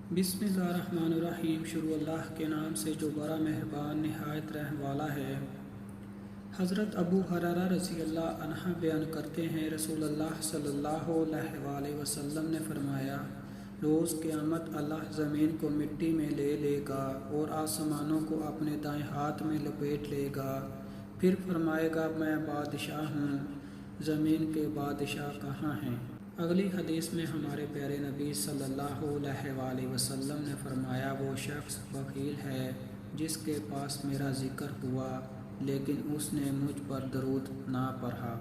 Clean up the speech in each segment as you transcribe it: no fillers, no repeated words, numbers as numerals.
بسم اللہ الرحمن الرحیم۔ شروع اللہ کے نام سے جو بڑا مہربان نہایت رحم والا ہے۔ حضرت ابو ہریرہ رضی اللہ عنہ بیان کرتے ہیں، رسول اللہ صلی اللہ علیہ وآلہ وسلم نے فرمایا، روز قیامت اللہ زمین کو مٹی میں لے لے گا اور آسمانوں کو اپنے دائیں ہاتھ میں لپیٹ لے گا، پھر فرمائے گا میں بادشاہ ہوں، زمین کے بادشاہ کہاں ہیں؟ اگلی حدیث میں ہمارے پیارے نبی صلی اللہ علیہ وآلہ وسلم نے فرمایا، وہ شخص بخیل ہے جس کے پاس میرا ذکر ہوا لیکن اس نے مجھ پر درود نہ پڑھا،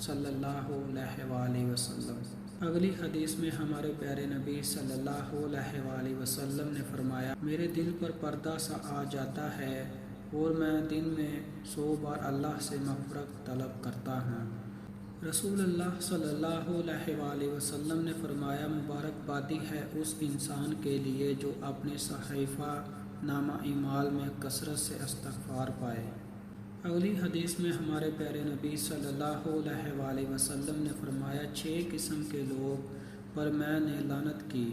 صلی اللہ علیہ وآلہ وسلم۔ اگلی حدیث میں ہمارے پیارے نبی صلی اللہ علیہ وآلہ وسلم نے فرمایا، میرے دل پر پردہ سا آ جاتا ہے اور میں دن میں 100 بار اللہ سے مغفرت طلب کرتا ہوں۔ رسول اللہ صلی اللہ علیہ وآلہ وسلم نے فرمایا، مبارکبادی ہے اس انسان کے لیے جو اپنے صحیفہ نامہ اعمال میں کثرت سے استغفار پائے۔ اگلی حدیث میں ہمارے پیارے نبی صلی اللہ علیہ وآلہ وسلم نے فرمایا، 6 قسم کے لوگ پر میں نے لعنت کی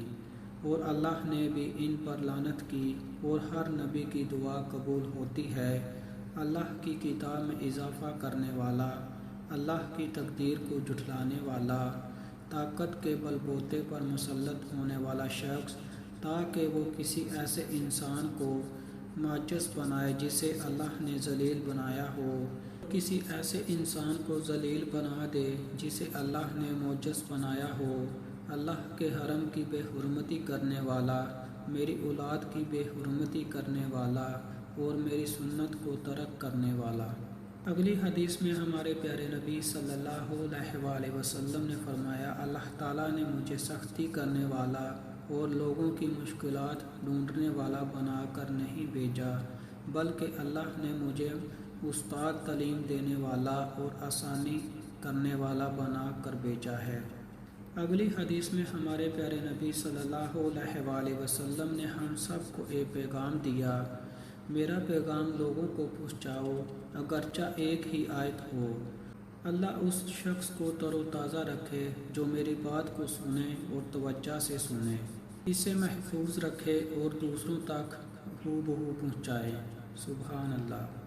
اور اللہ نے بھی ان پر لعنت کی، اور ہر نبی کی دعا قبول ہوتی ہے، اللہ کی کتاب میں اضافہ کرنے والا، اللہ کی تقدیر کو جھٹلانے والا، طاقت کے بل بوتے پر مسلط ہونے والا شخص، تاکہ وہ کسی ایسے انسان کو معجز بنائے جسے اللہ نے ذلیل بنایا ہو، کسی ایسے انسان کو ذلیل بنا دے جسے اللہ نے معجز بنایا ہو، اللہ کے حرم کی بے حرمتی کرنے والا، میری اولاد کی بے حرمتی کرنے والا اور میری سنت کو ترک کرنے والا۔ اگلی حدیث میں ہمارے پیارے نبی صلی اللہ علیہ وآلہ وسلم نے فرمایا، اللہ تعالیٰ نے مجھے سختی کرنے والا اور لوگوں کی مشکلات ڈھونڈنے والا بنا کر نہیں بھیجا، بلکہ اللہ نے مجھے استاد تعلیم دینے والا اور آسانی کرنے والا بنا کر بھیجا ہے۔ اگلی حدیث میں ہمارے پیارے نبی صلی اللہ علیہ وآلہ وسلم نے ہم سب کو ایک پیغام دیا، میرا پیغام لوگوں کو پہنچاؤ، اگرچہ ایک ہی آیت ہو۔ اللہ اس شخص کو تر و تازہ رکھے جو میری بات کو سنے اور توجہ سے سنے، اسے محفوظ رکھے اور دوسروں تک ہو بہو پہنچائے۔ سبحان اللہ۔